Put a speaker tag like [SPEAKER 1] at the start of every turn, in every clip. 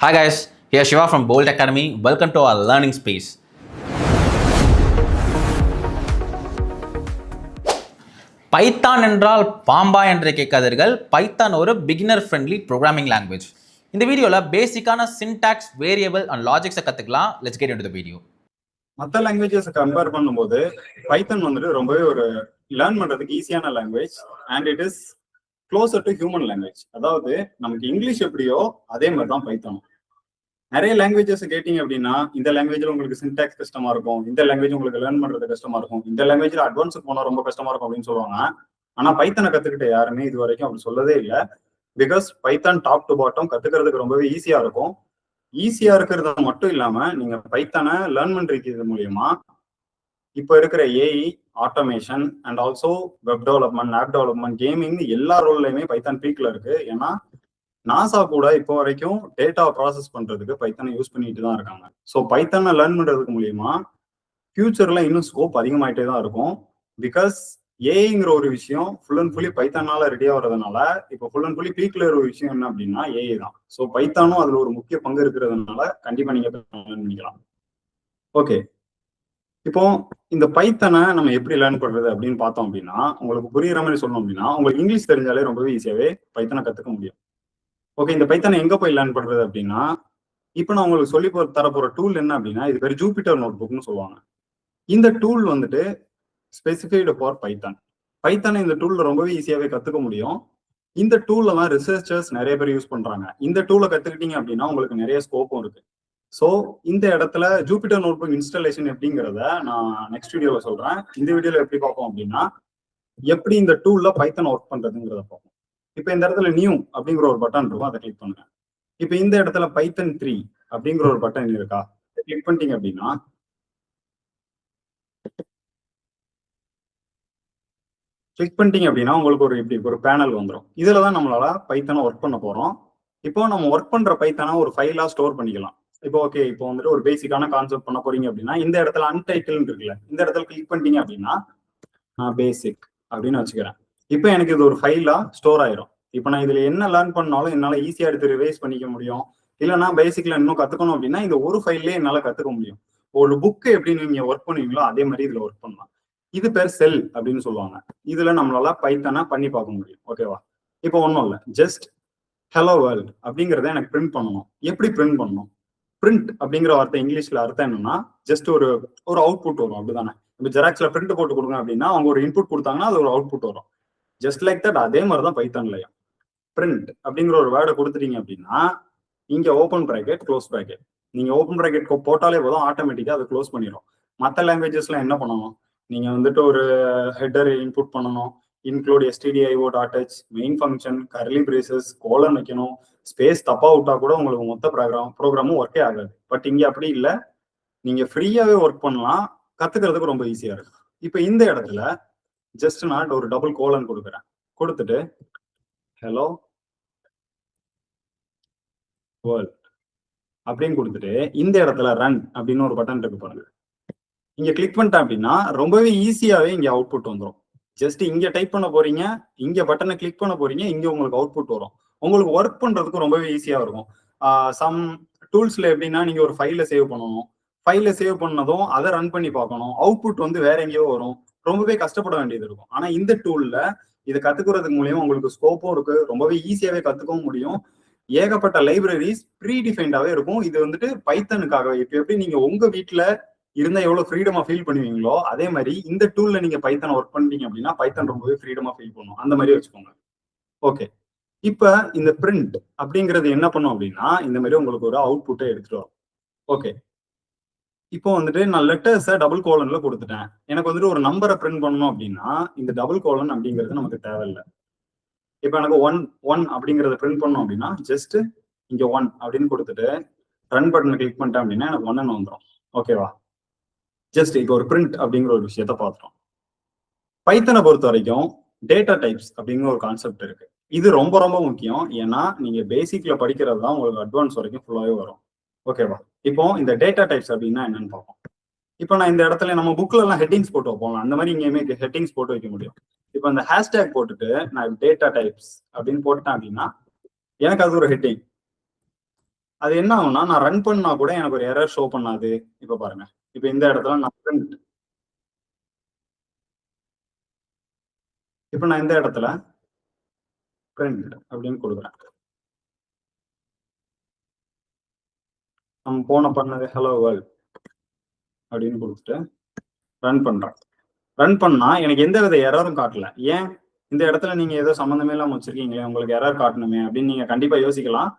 [SPEAKER 1] Hi guys, here's Shiva from Bolt Academy. Welcome to our learning space. Python என்றால் பாம்பா என்று கேட்காதீர்கள். Python ஒரு பிகினர் ஃப்ரெண்ட்லி ப்ரோக்ராமிங் லாங்குவேஜ். இந்த வீடியோவில் பேசிக்கான சின்டாக்ஸ், வேரியபிள் அண்ட் லாஜிக்ஸை கற்றுக்கலாம். Let's get into the video.
[SPEAKER 2] மற்ற லாங்குவேஜஸ் கம்பேர் பண்ணும்போது பைத்தன் வந்துட்டு ரொம்பவே ஒரு லேர்ன் பண்றதுக்கு ஈஸியான language and it is closer to human language. அதாவது நமக்கு இங்கிலீஷ் எப்படியோ அதே மாதிரி தான் பைத்தனும். நிறைய லாங்குவேஜஸ் கேட்டீங்க அப்படின்னா இந்த லாங்குவேஜ்ல உங்களுக்கு சின்டாக்ஸ் கஷ்டமா இருக்கும், இந்த லாங்குவேஜ் உங்களுக்கு லேர்ன் பண்றது கஷ்டமா இருக்கும், இந்த லாங்குவேஜ்ல அட்வான்ஸுக்கு போனா ரொம்ப கஷ்டமா இருக்கும் அப்படின்னு சொல்லுவாங்க. ஆனா பைத்தனை கத்துக்கிட்ட யாருமே இது வரைக்கும் அப்படி சொல்லவே இல்லை. Because Python top to bottom கத்துக்கிறதுக்கு ரொம்பவே ஈஸியா இருக்கும். ஈஸியா இருக்கிறது மட்டும் இல்லாம நீங்க பைத்தானை லேர்ன் பண்றது மூலியமா இப்ப இருக்கிற AI, automation and also web development, app development, gaming எல்லா ரோல்லையுமே பைத்தான் பீக்ல இருக்கு. ஏன்னா நாசா கூட இப்போ வரைக்கும் டேட்டா ப்ராசஸ் பண்றதுக்கு பைத்தானை யூஸ் பண்ணிட்டு தான் இருக்காங்க. ஸோ பைத்தானை லேர்ன் பண்றதுக்கு மூலியமா ஃபியூச்சர்ல இன்னும் ஸ்கோப் அதிகமாயிட்டே தான் இருக்கும். பிகாஸ் ஏஐங்கிற ஒரு விஷயம் ஃபுல் அண்ட் ஃபுல்லி பைத்தானால ரெடியா வர்றதுனால இப்போ ஃபுல் அண்ட் ஃபுல்லி பீக்ல ஒரு விஷயம் என்ன அப்படின்னா ஏஐ தான். ஸோ பைத்தானும் அதுல ஒரு முக்கிய பங்கு இருக்கிறதுனால கண்டிப்பா நீங்க லேர்ன் பண்ணிக்கலாம். ஓகே, இப்போ இந்த பைத்தனை நம்ம எப்படி லேர்ன் பண்றது அப்படின்னு பார்த்தோம் அப்படின்னா, உங்களுக்கு புரியுற மாதிரி சொல்லணும் அப்படின்னா, உங்களுக்கு இங்கிலீஷ் தெரிஞ்சாலே ரொம்பவே ஈஸியாவே பைத்தனை கத்துக்க முடியும். ஓகே, இந்த பைத்தனை எங்க போய் லேர்ன் பண்றது அப்படின்னா, இப்போ நான் உங்களுக்கு சொல்லி தரப்போற டூல் என்ன அப்படின்னா, இது பேர் ஜூபிட்டர் நோட் புக்னு சொல்லுவாங்க. இந்த டூல் வந்துட்டு ஸ்பெசிஃபைடு ஃபார் பைத்தான். பைத்தானை இந்த டூல்ல ரொம்பவே ஈஸியாவே கத்துக்க முடியும். இந்த டூல்ல தான் ரிசர்ச்சர்ஸ் நிறைய பேர் யூஸ் பண்றாங்க. இந்த டூலை கத்துக்கிட்டீங்க அப்படின்னா உங்களுக்கு நிறைய ஸ்கோப்பும் இருக்கு. ஸோ இந்த இடத்துல ஜூபிட்டர் நோட் புக் இன்ஸ்டாலேஷன் எப்படிங்கிறத நான் நெக்ஸ்ட் வீடியோல சொல்றேன். இந்த வீடியோல எப்படி பார்ப்போம் அப்படின்னா, எப்படி இந்த டூல்ல பைத்தான் ஒர்க் பண்றதுங்கிறத பார்ப்போம். இப்போ இந்த இடத்துல நியூ அப்படிங்கிற ஒரு பட்டன் இருக்கும், அதை கிளிக் பண்ணுங்க. இப்போ இந்த இடத்துல பைத்தன் 3 அப்படிங்கிற ஒரு பட்டன் இருக்கா, கிளிக் பண்ணிட்டீங்க அப்படின்னா உங்களுக்கு ஒரு இப்படி ஒரு பேனல் வந்துடும். இதுல தான் நம்மளால பைத்தானை ஒர்க் பண்ண போறோம். இப்போ நம்ம ஒர்க் பண்ற பைத்தானை ஒரு ஃபைலா ஸ்டோர் பண்ணிக்கலாம். இப்போ ஓகே, இப்போ வந்துட்டு ஒரு பேசிக்கான கான்செப்ட் பண்ண போறீங்க அப்படின்னா இந்த இடத்துல அன்டைட்டில் இருக்குல்ல, இந்த இடத்துல கிளிக் பண்ணிட்டீங்க அப்படின்னா நான் பேசிக் அப்படின்னு வச்சுக்கிறேன். இப்போ எனக்கு இது ஒரு ஃபைலா ஸ்டோர் ஆயிரும். இப்போ நான் இதுல என்ன லேர்ன் பண்ணாலும் என்னால ஈஸியா எடுத்து ரிவைஸ் பண்ணிக்க முடியும். இல்லைன்னா பேசிக்ல இன்னும் கத்துக்கணும் அப்படின்னா இந்த ஒரு ஃபைல்லே என்னால கத்துக்க முடியும். ஒரு புக்கு எப்படி நீங்க ஒர்க் பண்ணுவீங்களோ அதே மாதிரி இதுல ஒர்க் பண்ணலாம். இது பேர் செல் அப்படின்னு சொல்லுவாங்க. இதுல நம்மளால பைத்தானா பண்ணி பார்க்க முடியும். ஓகேவா? இப்போ ஒன்றும் இல்லை, ஜஸ்ட் ஹலோ வேர்ல்ட் அப்படிங்கிறத எனக்கு பிரிண்ட் பண்ணணும். எப்படி பிரிண்ட் பண்ணணும்? பிரிண்ட் அப்படிங்கிற வார்த்தை இங்கிலீஷ்ல அர்த்தம் என்னன்னா, ஜஸ்ட் ஒரு அவுட்புட் வரும், அப்படிதானே? இப்போ ஜெராக்ஸ்ல பிரிண்ட் போட்டு கொடுங்க அப்படின்னா அவங்க ஒரு இன்புட் கொடுத்தாங்கன்னா அது ஒரு அவுட்புட் வரும். ஜஸ்ட் லைக் தட் அதே மாதிரிதான் பைத்தான்லயும் பிரிண்ட் அப்படிங்கிற ஒரு வேர்டை கொடுத்துட்டீங்க அப்படின்னா இங்க ஓப்பன் பிராக்கெட், க்ளோஸ் பிராக்கெட். நீங்க ஓப்பன் பிராக்கெட் போட்டாலே போதும், ஆட்டோமேட்டிக்கா அதை க்ளோஸ் பண்ணிடும். மற்ற லாங்குவேஜஸ்ல என்ன பண்ணணும், நீங்க வந்துட்டு ஒரு ஹெட்டர் இன்புட் பண்ணணும், include stdio.h, main function, curly braces, colon வைக்கணும். ஸ்பேஸ் தப்பா விட்டா கூட உங்களுக்கு மொத்த ப்ரோக்ராமும் ஒர்க்கே ஆகாது. பட் இங்க அப்படி இல்லை, நீங்க ஃப்ரீயாவே ஒர்க் பண்ணலாம். கத்துக்கிறதுக்கு ரொம்ப ஈஸியா இருக்கு. இப்போ இந்த இடத்துல ஜஸ்ட் நான் ஒரு டபுள் கோலன் கொடுக்குறேன். கொடுத்துட்டு ஹலோ வேர்ல்ட் அப்படின்னு கொடுத்துட்டு இந்த இடத்துல ரன் அப்படின்னு ஒரு பட்டன் இருக்கு பாருங்க. இங்க கிளிக் பண்ணிட்டேன் அப்படின்னா ரொம்பவே ஈஸியாவே இங்க அவுட்புட் வந்துடும். ஜஸ்ட் இங்க டைப் பண்ண போறீங்க, இங்க பட்டனை கிளிக் பண்ண போறீங்க, இங்க உங்களுக்கு அவுட்புட் வரும். உங்களுக்கு ஒர்க் பண்றதுக்கு ரொம்பவே ஈஸியா இருக்கும். சம் டூல்ஸ்ல எப்படின்னா நீங்க ஒரு ஃபைல சேவ் பண்ணணும், ஃபைல சேவ் பண்ணதும் அதை ரன் பண்ணி பார்க்கணும், அவுட்புட் வந்து வேற எங்கேயோ வரும், ரொம்பவே கஷ்டப்பட வேண்டியது இருக்கும். ஆனா இந்த டூல்ல இதை கத்துக்கிறதுக்கு மூலியமா உங்களுக்கு ஸ்கோப்பும் இருக்கு, ரொம்பவே ஈஸியாவே கத்துக்கவும் முடியும். ஏகப்பட்ட லைப்ரரிஸ் ப்ரீ டிஃபைன்டாவே இருக்கும். இது வந்துட்டு பைத்தனுக்காகவே. இப்போ எப்படி நீங்க உங்க வீட்டுல இருந்தா எவ்வளவு ஃப்ரீடமா ஃபீல் பண்ணுவீங்களோ அதே மாதிரி இந்த டூல்ல நீங்க பைத்தனை ஒர்க் பண்ணிட்டீங்க அப்படின்னா பைத்தன் ரொம்பவே ஃப்ரீடமா ஃபீல் பண்ணும். அந்த மாதிரி வச்சுக்கோங்க. ஓகே, இப்ப இந்த பிரிண்ட் அப்படிங்கிறது என்ன பண்ணும் அப்படின்னா இந்த மாதிரி உங்களுக்கு ஒரு அவுட்புட்டை எடுத்துட்டு வரும். ஓகே, இப்போ வந்துட்டு நான் லெட்டர்ஸை டபுள் கோலன்ல கொடுத்துட்டேன். எனக்கு வந்துட்டு ஒரு நம்பரை பிரிண்ட் பண்ணணும் அப்படின்னா இந்த டபுள் கோலன் அப்படிங்கிறது நமக்கு தேவையில்லை. இப்போ எனக்கு 1 அப்படிங்கிறத பிரிண்ட் பண்ணணும் அப்படின்னா ஜஸ்ட் இங்க 1 அப்படின்னு கொடுத்துட்டு ரன் பட்டனை கிளிக் பண்ணிட்டேன் அப்படின்னா எனக்கு 1 வந்துடும். ஓகேவா? ஜஸ்ட் இப்போ ஒரு பிரிண்ட் அப்படிங்கிற ஒரு விஷயத்த பார்த்துட்டோம். பைத்தனை பொறுத்த வரைக்கும் டேட்டா டைப்ஸ் அப்படிங்கிற ஒரு கான்செப்ட் இருக்கு. இது ரொம்ப ரொம்ப முக்கியம். ஏன்னா நீங்க பேசிக்ல படிக்கிறது தான் உங்களுக்கு அட்வான்ஸ் வரைக்கும் ஃபுல்லாவே வரும். ஓகேவா? இப்போ இந்த டேட்டா டைப்ஸ் அப்படின்னா என்னன்னு பார்ப்போம். இப்போ நான் இந்த இடத்துல நம்ம புக்ல எல்லாம் ஹெட்டிங்ஸ் போட்டு வைப்போம், அந்த மாதிரி இங்கேயுமே ஹெட்டிங்ஸ் போட்டு வைக்க முடியும். இப்போ இந்த ஹேஷ்டேக் போட்டுட்டு நான் டேட்டா டைப்ஸ் அப்படின்னு போட்டேன் அப்படின்னா எனக்கு அது ஒரு ஹெட்டிங். அது என்ன ஆகும்னா நான் ரன் பண்ணா கூட எனக்கு ஒரு எரர் ஷோ பண்ணாது. இப்ப பாருங்க, இப்ப இந்த இடத்துல நான் print. இப்ப நான் இந்த இடத்துல print அப்படின்னு கொடுக்குறேன். நம்ம போன பண்ணது ஹலோ வேர்ல்ட் அப்படின்னு கொடுத்துட்டு ரன் பண்றேன். ரன் பண்ணா எனக்கு எந்த வித எரரும் காட்டல. ஏன்? இந்த இடத்துல நீங்க ஏதோ சம்மந்தமே இல்லாம வச்சிருக்கீங்களே, உங்களுக்கு எரர் காட்டணுமே அப்படின்னு நீங்க கண்டிப்பா யோசிக்கலாம்.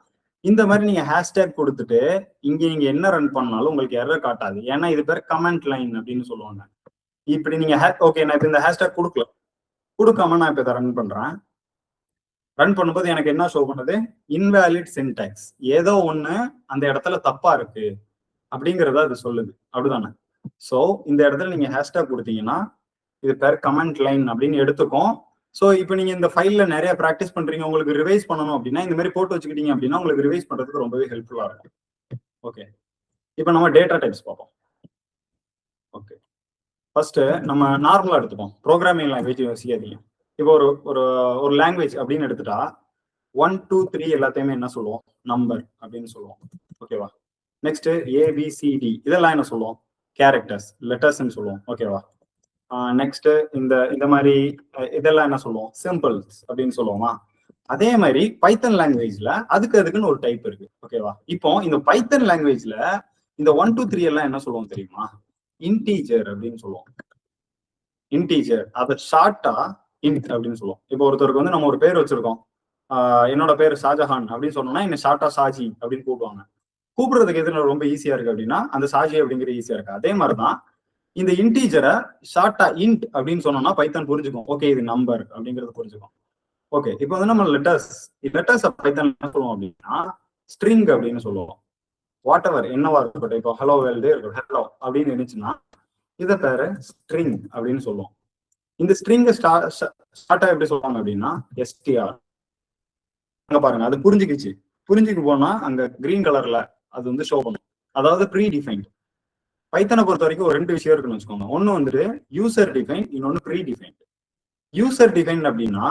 [SPEAKER 2] இந்த மாதிரி நீங்க ஹேஷ்டேக் கொடுத்துட்டு இங்க நீங்க என்ன ரன் பண்ணாலும் உங்களுக்கு எரர் காட்டாது. ஏன்னா இது பேர் கமெண்ட் லைன் அப்படின்னு சொல்லுவாங்க. இப்படி நீங்க ஓகே, நான் இப்ப இந்த ஹேஷ்டேக் கொடுக்காம நான் இப்ப இதை ரன் பண்றேன். ரன் பண்ணும்போது எனக்கு என்ன ஷோ பண்ணுது? இன்வேலிட் சின்டாக்ஸ், ஏதோ ஒண்ணு அந்த இடத்துல தப்பா இருக்கு அப்படிங்கறத அது சொல்லுது. அப்படிதானே? சோ இந்த இடத்துல நீங்க ஹேஷ்டேக் கொடுத்தீங்கன்னா இது பேர் கமெண்ட் லைன் அப்படின்னு எடுத்துக்கும். ஸோ இப்போ நீங்க இந்த ஃபைல்ல நிறைய ப்ராக்டிஸ் பண்றீங்க, உங்களுக்கு ரிவைஸ் பண்ணணும் அப்படின்னா இந்த மாதிரி போட்டு வச்சுக்கிட்டீங்க அப்படின்னா உங்களுக்கு ரிவைஸ் பண்றதுக்கு ரொம்பவே ஹெல்ப்ஃபுல்லா இருக்கும். ஓகே, இப்போ நம்ம டேட்டா டைப்ஸ் பார்ப்போம். ஓகே, ஃபர்ஸ்ட் நம்ம நார்மலா எடுத்துப்போம். ப்ரோக்ராமிங் லாங்குவேஜ் யோசிக்காதீங்க. இப்போ ஒரு ஒரு ஒரு லாங்குவேஜ் அப்படின்னு எடுத்துட்டா 1 2 3 எல்லாத்தையுமே என்ன சொல்லுவோம்? நம்பர் அப்படின்னு சொல்லுவோம். ஓகேவா? நெக்ஸ்ட் ABCD இதெல்லாம் என்ன சொல்லுவோம்? கேரக்டர்ஸ், லெட்டர்ஸ்ன்னு சொல்லுவோம். ஓகேவா? நெக்ஸ்ட் இந்த மாதிரி இதெல்லாம் என்ன சொல்லுவோம்? சிம்பிள்ஸ் அப்படின்னு சொல்லுவோமா? அதே மாதிரி பைத்தன் லாங்குவேஜ்ல அதுக்குன்னு ஒரு டைப் இருக்கு. ஓகேவா? இப்போ இந்த பைத்தன் லாங்குவேஜ்ல இந்த 1 2 3 எல்லாம் என்ன சொல்லுவோம் தெரியுமா? இன்டீஜர் அப்படின்னு சொல்லுவோம். இன்டீஜர் அதை ஷார்ட்டா இன்ட் அப்படின்னு சொல்லுவோம். இப்போ ஒருத்தருக்கு வந்து நம்ம ஒரு பேர் வச்சிருக்கோம், என்னோட பேர் ஷாஜஹான் அப்படின்னு சொன்னோம்னா என்ன ஷார்ட்டா ஷாஜி அப்படின்னு கூப்பிடுவாங்க. கூப்பிடுறதுக்கு எதுல ரொம்ப ஈஸியா இருக்கு அப்படின்னா அந்த ஷாஜி அப்படிங்கிறது ஈஸியா இருக்கு. அதே மாதிரிதான் இந்த இன்டீஜரை ஷார்ட்டா இன்ட் அப்படின்னு சொன்னோம்னா பைத்தன் புரிஞ்சுக்கும். ஓகே, இது நம்பர் அப்படிங்கிறது புரிஞ்சுக்கும். ஓகே, இப்போ வந்து நம்ம லெட்டர்ஸ் பைத்தன் என்ன சொல்லுவோம் அப்படின்னா ஸ்ட்ரிங் அப்படின்னு சொல்லுவோம். வாட் எவர் என்னவா இருக்கட்டும், இப்போ ஹலோ வேர்ல்டு இருக்கட்டும், ஹலோ அப்படின்னு இருந்துச்சுன்னா இதை பேரு ஸ்ட்ரிங் அப்படின்னு சொல்லுவோம். இந்த ஸ்ட்ரிங் ஸ்டார்ட்டா எப்படி சொல்லுவாங்க அப்படின்னா STR. அங்க பாருங்க, அது புரிஞ்சுக்கு போனா அங்க கிரீன் கலர்ல அது வந்து ஷோ பண்ணும். அதாவது ப்ரீ டிஃபைன்ட். பைத்தனை பொறுத்த வரைக்கும் ஒரு 2 விஷயம் இருக்குன்னு வச்சுக்கோங்க. ஒன்னு வந்துட்டு யூசர் டிஃபைன், இன்னொன்னு ப்ரீ டிஃபைன்ட். யூசர் டிஃபைன் அப்படின்னா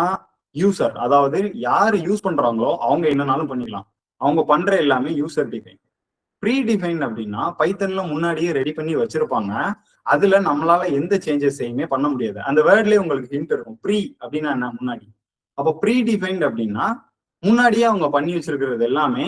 [SPEAKER 2] யூசர், அதாவது யாரு யூஸ் பண்றாங்களோ அவங்க என்னன்னாலும் பண்ணிக்கலாம், அவங்க பண்ற எல்லாமே யூசர் டிஃபைன். ப்ரீ டிஃபைன் அப்படின்னா பைத்தன்ல முன்னாடியே ரெடி பண்ணி வச்சிருப்பாங்க, அதுல நம்மளால எந்த சேஞ்சஸையுமே பண்ண முடியாது. அந்த வேர்ட்லயே உங்களுக்கு ஹிண்ட் இருக்கும். ப்ரீ அப்படின்னா என்ன? முன்னாடி. அப்போ ப்ரீ டிஃபைன்ட் அப்படின்னா முன்னாடியே அவங்க பண்ணி வச்சிருக்கிறது எல்லாமே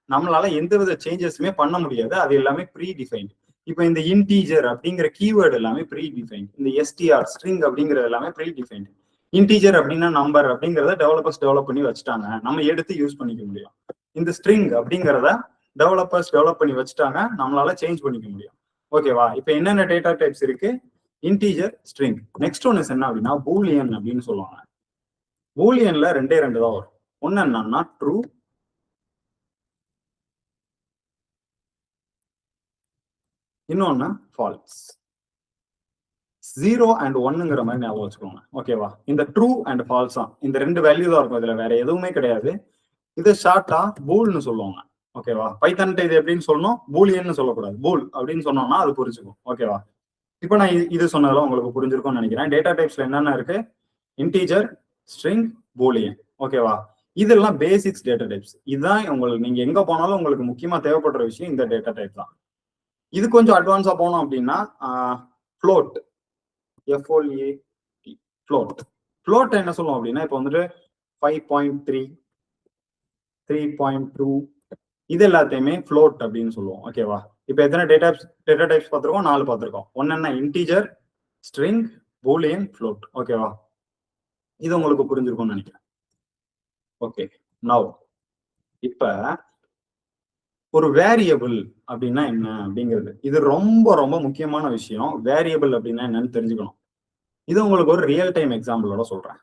[SPEAKER 2] நம்மளால எந்த வித சேஞ்சஸுமே பண்ண முடியாது, அது எல்லாமே ப்ரீ டிஃபைன்ட். இப்போ இந்த இன்டீஜர் அப்படிங்கிற கீவேர்டு எல்லாமே ப்ரீ டிஃபைன்ட். இந்த STR ஸ்ட்ரிங் அப்படிங்கிறது எல்லாமே ப்ரீ டிஃபைன்ட். இன்டீஜர் அப்படின்னா நம்பர் அப்படிங்கிறத டெவலப்பர்ஸ் டெவலப் பண்ணி வச்சுட்டாங்க, நம்ம எடுத்து யூஸ் பண்ணிக்க முடியும். இந்த ஸ்ட்ரிங் அப்படிங்கிறத டெவலப்பர்ஸ் டெவலப் பண்ணி வச்சுட்டாங்க, நம்மளால சேஞ்ச் பண்ணிக்க முடியும். ஓகேவா? இப்போ என்னென்ன டேட்டா டைப்ஸ் இருக்கு? Integer, string. நெக்ஸ்ட் ஒன் என்ன அப்படின்னா பூலியன் அப்படின்னு சொல்லுவாங்க. பூலியன்ல 2 தான் வரும். ஒன்னு என்னன்னா ட்ரூ, இன்னொன்னு ஃபால்ஸ். 0 and 1ங்கிற மாதிரி ஞாபகம் வச்சுக்கோங்க. ஓகேவா? இந்த ட்ரூ அண்ட் ஃபால்ஸ் தான், இந்த 2 வேல்யூ தான் இருக்கும், இதுல வேற எதுவுமே கிடையாது. இது ஷார்ட்டா பூல்னு சொல்லுவாங்க. ஓகேவா? பைத்தன்ட்ட இது எப்படின்னு சொல்லணும்? பூலியன்னு சொல்லக்கூடாது, பூல் அப்படின்னு சொன்னோம்னா அது புரிஞ்சுக்கும். ஓகேவா? இப்போ நான் இது சொன்னதெல்லாம் உங்களுக்கு புரிஞ்சிருக்கும்னு நினைக்கிறேன். டேட்டா டைப்ஸ்ல என்னென்ன இருக்கு? Integer, string, Boolean. ஓகேவா? இதெல்லாம் பேசிக்ஸ் டேட்டா டைப்ஸ். இதுதான் உங்களுக்கு நீங்க எங்க போனாலும் உங்களுக்கு முக்கியமா தேவைப்படுற விஷயம் இந்த டேட்டா டைப் தான். இது கொஞ்சம் அட்வான்ஸா போனோம் அப்படின்னா ஃப்ளோட், FOLAT, ஃப்ளோட். ஃப்ளோட் என்ன சொல்லுவோம் அப்படின்னா இப்போ வந்துட்டு 5.3, 3.2 இது எல்லாத்தையுமே ஃப்ளோட் அப்படின்னு சொல்லுவோம். ஓகேவா? இப்போ எத்தனை டேட்டா டைப்ஸ் பார்த்துருக்கோம்? 4 பார்த்துருக்கோம். ஒன்னு என்ன? Integer, string, Boolean, float. ஓகேவா? இது உங்களுக்கு புரிஞ்சிருக்கும்னு நினைக்கிறேன். ஓகே, நவ் இப்ப ஒரு வேரியபிள் அப்படின்னா என்ன அப்படிங்கிறது, இது ரொம்ப ரொம்ப முக்கியமான விஷயம். வேரியபிள் அப்படின்னா என்னன்னு தெரிஞ்சுக்கணும். இது உங்களுக்கு ஒரு ரியல் டைம் எக்ஸாம்பிளோட சொல்றேன்.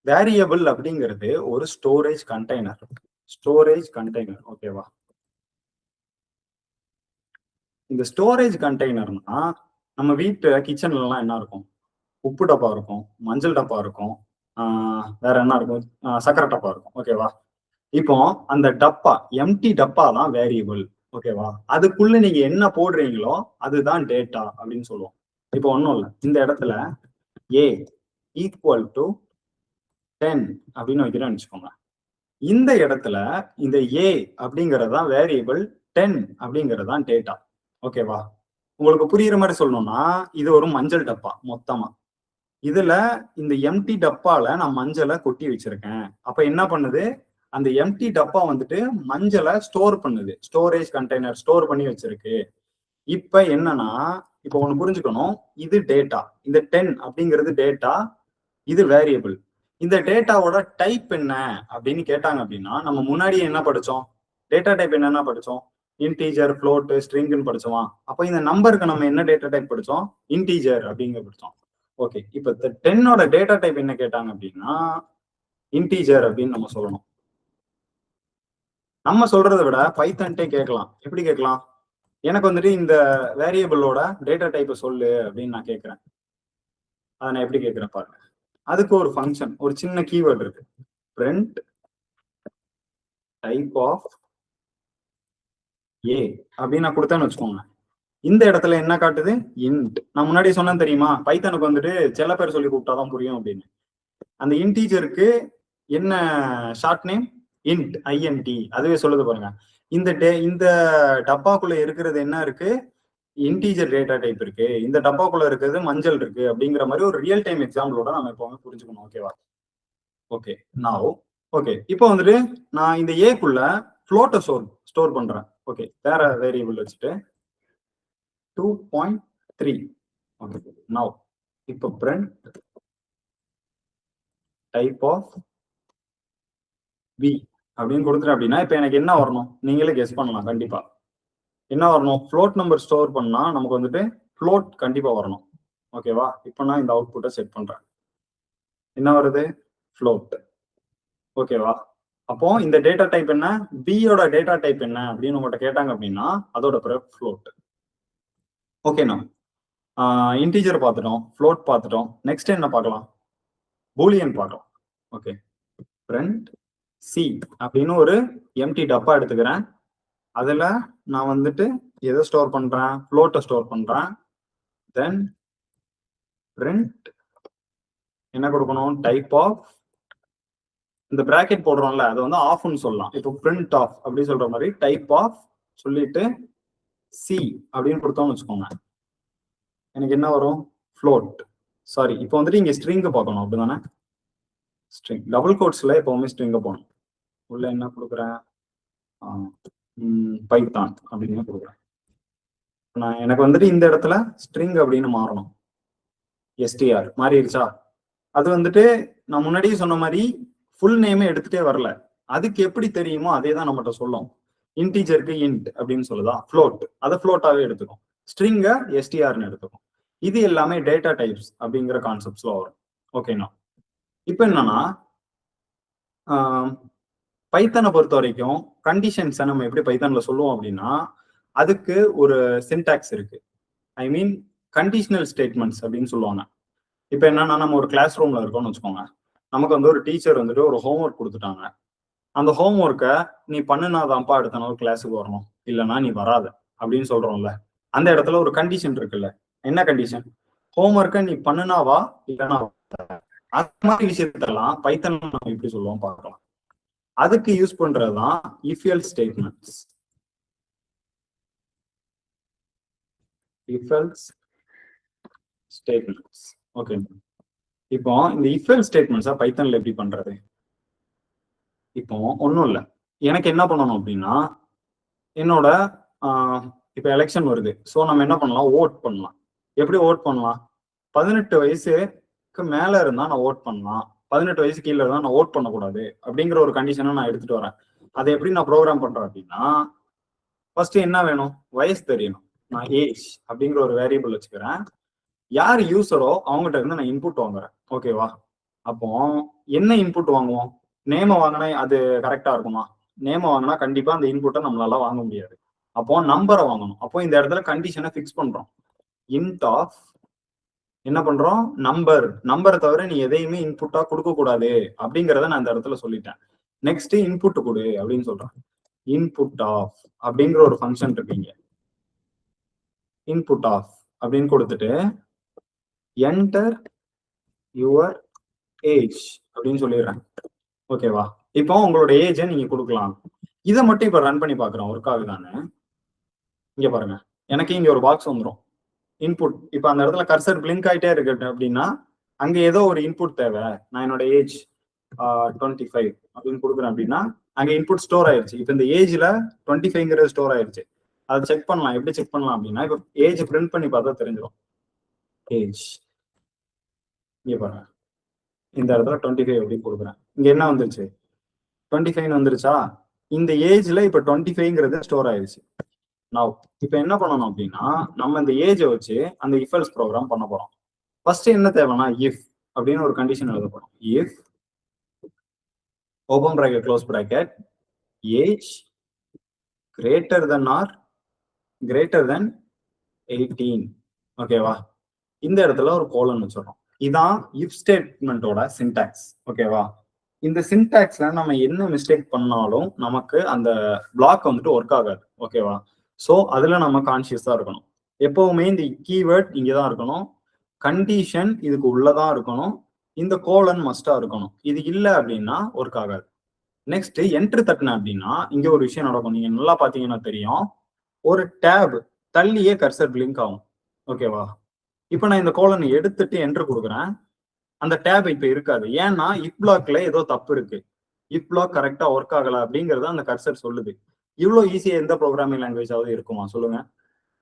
[SPEAKER 2] வேரியபிள் அப்படிங்கிறது ஒரு ஸ்டோரேஜ் கண்டெய்னர். ஓகேவா? இந்த ஸ்டோரேஜ் கண்டெய்னர்னா நம்ம வீட்டு கிச்சன்ல எல்லாம் என்ன இருக்கும்? உப்பு டப்பா இருக்கும், மஞ்சள் டப்பா இருக்கும், வேற என்ன இருக்கும்? சக்கரை டப்பா இருக்கும். ஓகேவா? இப்போ அந்த டப்பா, எம்டி டப்பா தான் வேரியபிள். ஓகேவா? அதுக்குள்ள நீங்க என்ன போடுறீங்களோ அதுதான் டேட்டா அப்படின்னு சொல்லுவோம். இப்போ ஒன்றும் இல்லை, இந்த இடத்துல A = 10 அப்படின்னு வைக்கிறேன்னு வச்சுக்கோங்க. இந்த இடத்துல இந்த ஏ அப்படிங்கிறது தான் வேரியபிள், 10 அப்படிங்கிறது தான் டேட்டா. ஓகேவா? உங்களுக்கு புரியுற மாதிரி சொல்லணும்னா இது ஒரு மஞ்சள் டப்பா மொத்தமா. இதுல இந்த எம்டி டப்பால நான் மஞ்சளை கொட்டி வச்சிருக்கேன். அப்ப என்ன பண்ணுது, அந்த எம்டி டப்பா வந்துட்டு மஞ்சளை ஸ்டோர் பண்ணுது. ஸ்டோரேஜ் கண்டெய்னர் ஸ்டோர் பண்ணி வச்சிருக்கு. இப்ப என்னன்னா, இப்ப ஒண்ணு புரிஞ்சுக்கணும், இது டேட்டா. இந்த 10 அப்படிங்கிறது டேட்டா, இது வேரியபிள். இந்த டேட்டாவோட டைப் என்ன அப்படின்னு கேட்டாங்க அப்படின்னா, நம்ம முன்னாடியே என்ன படிச்சோம்? டேட்டா டைப் என்னன்னா படிச்சோம்? இன்டீஜர், ஃப்ளோட், ஸ்ட்ரிங்னு படிச்சோமா? அப்ப இந்த நம்பருக்கு நம்ம என்ன டேட்டா டைப் படிச்சோம்? இன்டீஜர் அப்படிங்க படிச்சோம். ஓகே, இப்ப 10ஓட டேட்டா டைப் என்ன கேட்டாங்க அப்படின்னா இன்டீஜர் அப்படின்னு நம்ம சொல்லணும். நம்ம சொல்றதை விட பைத்தன்ட்டே கேட்கலாம். எப்படி கேட்கலாம்? எனக்கு வந்துட்டு இந்த வேரியபிளோட டேட்டா டைப்பை சொல்லு அப்படின்னு நான் கேட்கிறேன். அதை நான் எப்படி கேட்கிறேன் பாருங்க. அதுக்கு ஒரு ஃபங்க்ஷன், ஒரு சின்ன கீவேர்ட் இருக்கு. print type of a அப்படின்னு நான் கொடுத்தேன்னு வச்சுக்கோங்க. இந்த இடத்துல என்ன காட்டுது? இன்ட். நான் முன்னாடி சொன்னேன் தெரியுமா, பைத்தனுக்கு வந்துட்டு செல்ல பேர் சொல்லி கூப்பிட்டாதான் புரியும் அப்படின்னு. அந்த இன்டீஜருக்கு என்ன ஷார்ட் நேம்? Int, INT. அதுவே சொல்லுது பாருங்க. இந்த டப்பாக்குள்ள இருக்கிறது என்ன இருக்கு? இன்டீஜர் டேட்டா டைப் இருக்கு. இந்த டப்பாக்குள்ள இருக்கிறது மஞ்சள் இருக்கு அப்படிங்கிற மாதிரி ஒரு ரியல் டைம் எக்ஸாம்பிளோட நம்ம எப்பவுமே புரிஞ்சுக்கணும். ஓகேவா? ஓகே, நான் ஓகே, இப்போ வந்துட்டு நான் இந்த ஏக்குள்ள ஃப்ளோட்டை ஸ்டோர் பண்றேன். ஓகே, வேற வேரியபிள் வச்சுட்டு 2.3. ஓகே, நவ் இப்போ print type of b அப்படின்னு கொடுத்துட்டேன் அப்படின்னா இப்போ எனக்கு என்ன வரணும்? நீங்களே கெஸ் பண்ணலாம். கண்டிப்பா என்ன வரணும்? ஃப்ளோட் நம்பர் ஸ்டோர் பண்ணா நமக்கு வந்துட்டு ஃப்ளோட் கண்டிப்பா வரணும். ஓகேவா? இப்போ நான் இந்த அவுட்புட்டை செட் பண்றேன். என்ன வருது? ஃப்ளோட். ஓகேவா? அப்போ இந்த டேட்டா டைப் என்ன? பியோட டேட்டா டைப் என்ன அப்படின்னு உங்கள்கிட்ட கேட்டாங்க அப்படின்னா அதோட பேர் ஃப்ளோட். ஓகேண்ணா, இன்டீஜர் பார்த்துட்டோம், ஃப்ளோட் பார்த்துட்டோம். நெக்ஸ்ட் என்ன பார்க்கலாம்? பூலியன் பார்க்கலாம். ஓகே, print c அப்படின்னு ஒரு எம்டி டப்பா எடுத்துக்கிறேன். அதுல நான் வந்துட்டு எதை ஸ்டோர் பண்றேன்? ஃப்ளோட்டை ஸ்டோர் பண்றேன். தென் print என்ன கொடுக்கணும்? டைப் ஆஃப், இந்த பிராக்கெட் போடுறோம்ல அது வந்து ஆஃப்னு சொல்லலாம். இப்போ print ஆஃப் அப்படி சொல்ற மாதிரி டைப் ஆஃப் சொல்லிட்டு சி அப்படின்னு கொடுத்தோம்னு வச்சுக்கோங்க. எனக்கு என்ன வரும்? ஃப்ளோட். சாரி, இப்போ வந்துட்டு இங்க ஸ்ட்ரிங் பார்க்கணும் அப்படிதானே? ஸ்ட்ரிங் டபுள் கோட்ஸ்ல எப்பவுமே ஸ்ட்ரிங்க போகணும். உள்ள என்ன கொடுக்குறேன்? பைத்தான் அப்படின்னு கொடுக்குறேன். நான் எனக்கு வந்துட்டு இந்த இடத்துல ஸ்ட்ரிங் அப்படின்னு மாறணும். STR மாறிடுச்சா? அது வந்துட்டு நான் முன்னாடியே சொன்ன மாதிரி ஃபுல் நேமே எடுத்துட்டே வரல. அதுக்கு எப்படி தெரியுமோ அதே தான் நம்மகிட்ட சொல்லும். இன்டீஜருக்கு இன்ட் அப்படின்னு சொல்லுதா, ஃப்ளோட் அதை ஃப்ளோட்டாவே எடுத்துக்கும், ஸ்ட்ரிங்க STRன்னு எடுத்துக்கும். இது எல்லாமே டேட்டா டைப்ஸ் அப்படிங்கிற கான்செப்ட்ஸ்ல வரும். ஓகேண்ணா, இப்போ என்னன்னா பைத்தனை பொறுத்த வரைக்கும் கண்டிஷன்ஸை நம்ம எப்படி பைத்தன்ல சொல்லுவோம் அப்படின்னா அதுக்கு ஒரு சின்டாக்ஸ் இருக்கு. ஐ மீன் கண்டிஷனல் ஸ்டேட்மெண்ட்ஸ் அப்படின்னு சொல்லுவாங்க. இப்போ என்னன்னா நம்ம ஒரு கிளாஸ் ரூம்ல இருக்கோம்னு வச்சுக்கோங்க. நமக்கு வந்து ஒரு டீச்சர் வந்துட்டு ஒரு ஹோம்ஒர்க் கொடுத்துட்டாங்க. அந்த ஹோம்ஒர்க்கை நீ பண்ணுனாதான்ப்பா அடுத்த நாள் கிளாஸுக்கு வரணும், இல்லைன்னா நீ வராத அப்படின்னு சொல்றோம்ல. அந்த இடத்துல ஒரு கண்டிஷன் இருக்குல்ல. என்ன கண்டிஷன்? ஹோம்ஒர்க்கை நீ பண்ணுனாவா இல்லைன்னா. அந்த மாதிரி விஷயத்தெல்லாம் பைத்தன் நம்ம எப்படி சொல்லுவோம் பார்க்கலாம். அதுக்கு யூஸ் பண்றதுதான் if else statements. If else statements. Okay, இப்போ இந்த இஃப் எல்ஸ் ஸ்டேட்மெண்ட்ஸா பைத்தன்ல எப்படி பண்றது? இப்போ ஒன்றும் இல்லை, எனக்கு என்ன பண்ணணும் அப்படின்னா என்னோட இப்போ எலெக்ஷன் வருது. ஸோ நம்ம என்ன பண்ணலாம்? ஓட் பண்ணலாம். எப்படி ஓட் பண்ணலாம்? 18 வயசுக்கு மேல இருந்தா நான் ஓட் பண்ணலாம், 18 வயசு கீழே இருந்தா நான் ஓட் பண்ணக்கூடாது அப்படிங்கிற ஒரு கண்டிஷனை நான் எடுத்துட்டு வரேன். அதை எப்படி நான் ப்ரோக்ராம் பண்றேன் அப்படின்னா ஃபர்ஸ்ட் என்ன வேணும்? வயசு தெரியணும். நான் ஏஜ் அப்படிங்கிற ஒரு வேரியபிள் வச்சுக்கிறேன். யார் யூசரோ அவங்ககிட்ட இருந்து நான் இன்புட் வாங்குறேன். ஓகேவா? அப்போ என்ன இன்புட் வாங்குவோம்? நேம வாங்கினா அது கரெக்டா இருக்குமா? நேம வாங்கினா கண்டிப்பா அந்த இன்புட்டை நம்மளால வாங்க முடியாது. அப்போ நம்பரை வாங்கணும். அப்போ இந்த இடத்துல கண்டிஷனை ஃபிக்ஸ் பண்றோம். இன்ட் ஆஃப் என்ன பண்றோம்? நம்பரை தவிர நீ எதையுமே இன்புட்டா கொடுக்க கூடாது அப்படிங்கிறத நான் இந்த இடத்துல சொல்லிட்டேன். நெக்ஸ்ட் இன்புட் கொடு அப்படின்னு சொல்றேன். இன்புட் ஆஃப் அப்படிங்கிற ஒரு ஃபங்க்ஷன் இருக்கீங்க. இன்புட் ஆஃப் அப்படின்னு கொடுத்துட்டு என்டர் யுவர் ஏஜ் அப்படின்னு சொல்லிடுறேன். ஓகேவா? இப்போ உங்களோட ஏஜை நீங்க கொடுக்கலாம். இதை மட்டும் இப்ப ரன் பண்ணி பாக்குறோம் ஒர்க் ஆகுதானு. இங்க பாருங்க, எனக்கு இங்க ஒரு பாக்ஸ் வந்துடும் இன்புட். இப்ப அந்த இடத்துல கர்சர் பிளிங்க் ஆயிட்டே இருக்கு அப்படின்னா அங்க ஏதோ ஒரு இன்புட் தேவை. நான் என்னோட ஏஜ் 25 அப்படின்னு கொடுக்குறேன் அப்படின்னா அங்க இன்புட் ஸ்டோர் ஆயிருச்சு. இப்ப இந்த ஏஜ்ல 25ங்கிறது ஸ்டோர் ஆயிருச்சு. அதை செக் பண்ணலாம். எப்படி செக் பண்ணலாம் அப்படின்னா, இப்ப ஏஜ் பிரிண்ட் பண்ணி பார்த்தா தெரிஞ்சிடும். ஏஜ் இங்க பாருங்க, இந்த இடத்துல 25 அப்படின்னு கொடுக்குறேன். இங்க என்ன வந்துருச்சு, 25 வந்துருச்சா. இந்த ஏஜ்ல இப்ப 25ங்கிறது ஸ்டோர் ஆயிருச்சு. நான் இப்ப என்ன பண்ணணும் அப்படின்னா, நம்ம இந்த ஏஜை வச்சு அந்த இஃப் எல்ஸ் ப்ரோக்ராம் பண்ண போறோம். ஃபர்ஸ்ட் என்ன தேவைன்னா, இஃப் அப்படின்னு ஒரு கண்டிஷன் எழுத போறோம். If open bracket close bracket age greater than or greater than 18. ஓகேவா. இந்த இடத்துல ஒரு கோலன் வச்சிடறோம். இதான் இஃப் ஸ்டேட்மெண்டோட சின்டாக்ஸ். ஓகேவா. இந்த சின்டாக்ஸ்ல நம்ம என்ன மிஸ்டேக் பண்ணாலும் நமக்கு அந்த பிளாக் வந்துட்டு ஒர்க் ஆகாது. ஓகேவா. ஸோ அதுல நம்ம கான்சியஸா இருக்கணும். எப்பவுமே இந்த கீவேர்ட் இங்கதான் இருக்கணும், கண்டிஷன் இதுக்கு உள்ளதான் இருக்கணும், இந்த கோலன் மஸ்டா இருக்கணும். இது இல்லை அப்படின்னா ஒர்க் ஆகாது. நெக்ஸ்ட் என்ட்ரு தட்டினேன் அப்படின்னா இங்க ஒரு விஷயம் நடக்கும். நீங்க நல்லா பாத்தீங்கன்னா தெரியும், ஒரு டேப் தள்ளியே கர்சர் பிளிங்க் ஆகும். ஓகேவா. இப்ப நான் இந்த கோலனை எடுத்துட்டு என்ட்ரு கொடுக்குறேன், அந்த டேப் இப்ப இருக்காது. ஏன்னா இஃப் பிளாக்ல ஏதோ தப்பு இருக்கு, இஃப் பிளாக் கரெக்டா ஒர்க் ஆகல அப்படிங்கறத அந்த கர்சர் சொல்லுது. இவ்வளவு ஈஸியா எந்த ப்ரோக்ராமிங் லாங்குவேஜாவது இருக்குமா சொல்லுங்க.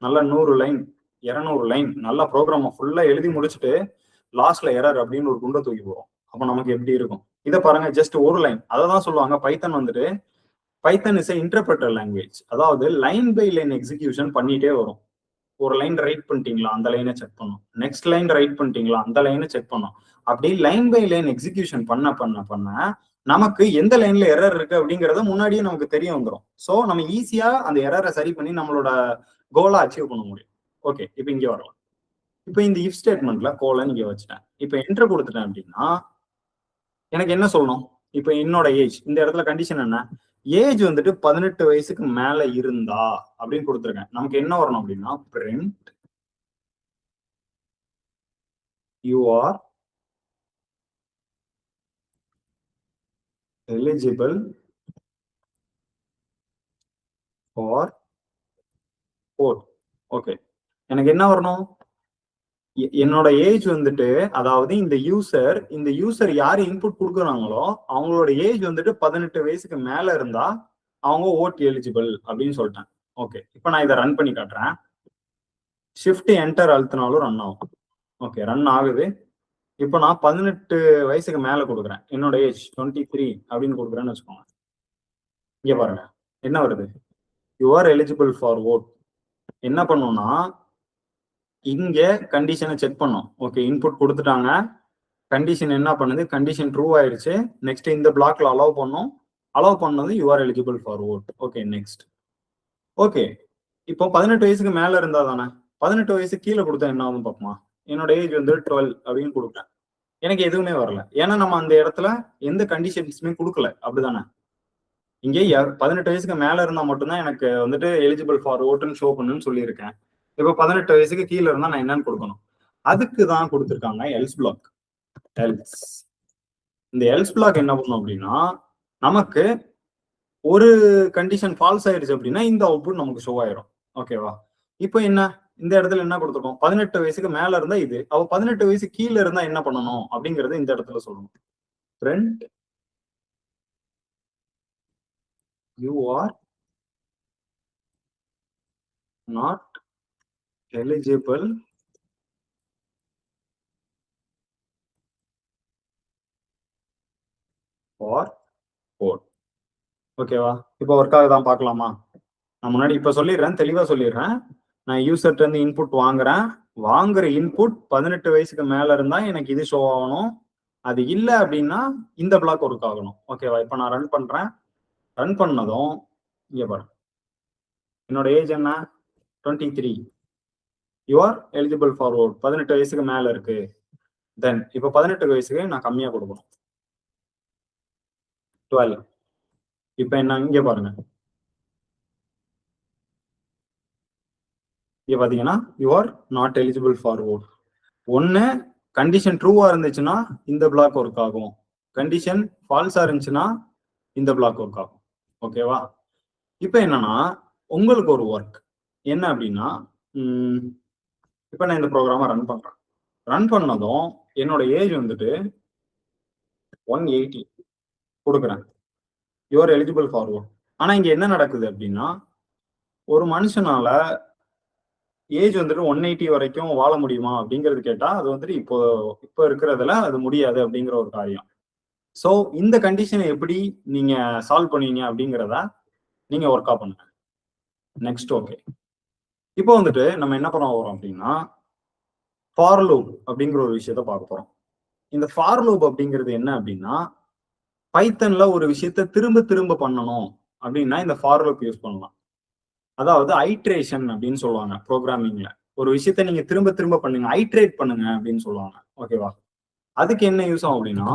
[SPEAKER 2] நல்லா 100 லைன் 200 லைன் நல்லா ப்ரோக்ராம் ஃபுல்லா எழுதி முடிச்சுட்டு லாஸ்ட்ல எரர் அப்படின்னு ஒரு குண்டை தூக்கி போறோம். அப்ப நமக்கு எப்படி இருக்கும்? இதை பாருங்க, ஜஸ்ட் ஒரு லைன். அதான் சொல்லுவாங்க பைத்தன் வந்துட்டு, பைத்தன் இஸ் இன்டர்பிரட்டர் லாங்குவேஜ். அதாவது லைன் பை லைன் எக்ஸிகியூஷன் பண்ணிட்டே வரும். ஒரு லைன் ரைட் பண்ணிட்டீங்களா, அந்த லைனை செக் பண்ணும். நெக்ஸ்ட் லைன் ரைட் பண்ணிட்டீங்களா, அந்த லைனை செக் பண்ணும். அப்படி லைன் பை லைன் எக்ஸிகியூஷன் பண்ண பண்ண பண்ண நமக்கு எந்த லைன்ல எரர் இருக்கு அப்படிங்கறத முன்னாடியே நமக்கு தெரிய வந்துடும். ஸோ நம்ம ஈஸியா அந்த எரரை சரி பண்ணி நம்மளோட கோலை அச்சீவ் பண்ண முடியும். ஓகே, இப்போ இங்க வரலாம். இப்போ இந்த இஃப் ஸ்டேட்மெண்ட்ல கோலை இங்க வச்சுட்டேன். இப்போ என்டர் கொடுத்துட்டேன் அப்படின்னா எனக்கு என்ன சொல்லணும்? இப்போ என்னோட ஏஜ், இந்த இடத்துல கண்டிஷன் என்ன, ஏஜ் வந்துட்டு 18 வயசுக்கு மேல இருந்தா அப்படின்னு கொடுத்துருக்கேன். நமக்கு என்ன வரணும் அப்படின்னா, print you are eligible for vote. Okay, எனக்கு என்ன வரணும், என்னோட ஏஜ் வந்துட்டு, அதாவது இந்த யூசர் யாரு இன்புட் கொடுக்குறாங்களோ அவங்களோட ஏஜ் வந்துட்டு 18 வயசுக்கு மேல இருந்தா அவங்க ஓட் எலிஜிபிள் அப்படின்னு சொல்லிட்டேன். ஓகே, இப்போ நான் இதை ரன் பண்ணி காட்டுறேன். ஷிஃப்ட் என்டர் அழுத்தினாலும் ரன் ஆகும். ஓகே, ரன் ஆகுது. இப்போ நான் 18 வயசுக்கு மேல கொடுக்குறேன். என்னோட ஏஜ் 23 அப்படின்னு கொடுக்குறேன்னு வச்சுக்கோங்க. இங்க பாருங்க என்ன வருது, you are eligible for vote. என்ன பண்ணும்னா இங்க கண்டிஷனை செக் பண்ணும். ஓகே, இன்புட் கொடுத்துட்டாங்க, கண்டிஷன் என்ன பண்ணுது, கண்டிஷன் ட்ரூ ஆயிடுச்சு. நெக்ஸ்ட் இந்த பிளாக்ல அலோவ் பண்ணும், அலோவ் பண்ணது you are eligible for vote. Okay, next. Okay, இப்போ 18 வயசுக்கு மேல இருந்தா தானே, 18 வயசு கீழே கொடுத்தா என்ன ஆகும் பார்ப்போமா. என்னோட ஏஜ் வந்து 12 அப்படின்னு கொடுக்குறேன், எனக்கு எதுவுமே வரல. ஏன்னா நம்ம அந்த இடத்துல எந்த கண்டிஷன்ஸுமே கொடுக்கல. அப்படிதானே, இங்கே 18 வயசுக்கு மேல இருந்தா மட்டும்தான் எனக்கு வந்துட்டு எலிஜிபிள் ஃபார் ஓட்டுன்னு ஷோ பண்ணுன்னு சொல்லியிருக்கேன். இப்போ 18 வயசுக்கு கீழே இருந்தா நான் என்னன்னு கொடுக்கணும், அதுக்கு தான் கொடுத்துருக்காங்க எல்ஸ் பிளாக். எல்ஸ், இந்த எல்ஸ் பிளாக் என்ன பண்ணும் அப்படின்னா, நமக்கு ஒரு கண்டிஷன் ஃபால்ஸ் ஆயிடுச்சு அப்படின்னா இந்த அவுட்புட் நமக்கு ஷோ ஆயிரும். ஓகேவா. இப்போ என்ன, இந்த இடத்துல என்ன கொடுத்துருக்கோம், 18 வயசுக்கு மேல இருந்தா இது, அவ 18 வயசு கீழே இருந்தா என்ன பண்ணணும் அப்படிங்கறது இந்த இடத்துல சொல்லணும். Print you are not eligible for vote. ஓகேவா. இப்போ ஒர்க் ஆகுதான் பார்க்கலாமா. நான் முன்னாடி இப்ப சொல்லிடுறேன், தெளிவா சொல்லிடுறேன். நான் யூசர்ட்ட இருந்து இன்புட் வாங்குறேன், வாங்குற இன்புட் 18 வயசுக்கு மேல இருந்தா எனக்கு இது ஷோ ஆகணும். அது இல்லை அப்படின்னா இந்த பிளாக் ஒர்க் ஆகணும். ஓகேவா. இப்போ நான் ரன் பண்றேன், ரன் பண்ணதும் இங்க பாருங்க, என்னோட ஏஜ் என்ன, 23. You are eligible for vote. 18 வயசுக்கு மேல இருக்கு. தென் இப்போ 18 வயசுக்கு நான் கம்மியா கொடுக்கணும், 12. இப்போ என்ன, இங்க பாருங்க, இங்க பாத்தீங்கன்னா you are not eligible for vote. ஒன்னு கண்டிஷன் ட்ரூவா இருந்துச்சுன்னா இந்த பிளாக் ஒர்க் ஆகும், கண்டிஷன் ஃபால்ஸா இருந்துச்சுன்னா இந்த பிளாக் ஒர்க் ஆகும். ஓகேவா? இப்போ என்னன்னா உங்களுக்கு ஒரு ஒர்க் என்ன அப்படின்னா, இப்போ நான் இந்த ப்ரோக்ராமை ரன் பண்றேன். ரன் பண்ணதும் என்னோட ஏஜ் வந்துட்டு 180 கொடுக்குறேன். You are eligible for work. ஆனா இங்க என்ன நடக்குது அப்படின்னா, ஒரு மனுஷனால ஏஜ் வந்துட்டு 180 வரைக்கும் வாழ முடியுமா அப்படிங்கிறது கேட்டா, அது வந்துட்டு இப்போ இருக்கிறதுல அது முடியாது அப்படிங்கிற ஒரு காரியம். ஸோ இந்த கண்டிஷனை எப்படி நீங்க சால்வ் பண்ணுவீங்க அப்படிங்கிறத நீங்க ஒர்க் அவுட் பண்ணுங்க. Next okay. இப்போ வந்துட்டு நம்ம என்ன பண்ண போறோம் அப்படின்னா, ஃபார் லூப் அப்படிங்கிற ஒரு விஷயத்த பார்க்க போறோம். இந்த ஃபார் லூப் அப்படிங்கிறது என்ன அப்படின்னா, பைத்தன்ல ஒரு விஷயத்த திரும்ப திரும்ப பண்ணணும் அப்படின்னா இந்த ஃபார் லூப் யூஸ் பண்ணலாம். அதாவது ஐட்ரேஷன் அப்படின்னு சொல்லுவாங்க ப்ரோக்ராமிங்ல. ஒரு விஷயத்த நீங்க திரும்ப திரும்ப பண்ணுங்க, ஐட்ரேட் பண்ணுங்க அப்படின்னு சொல்லுவாங்க. ஓகேவா? அதுக்கு என்ன யூஸ் ஆகும் அப்படின்னா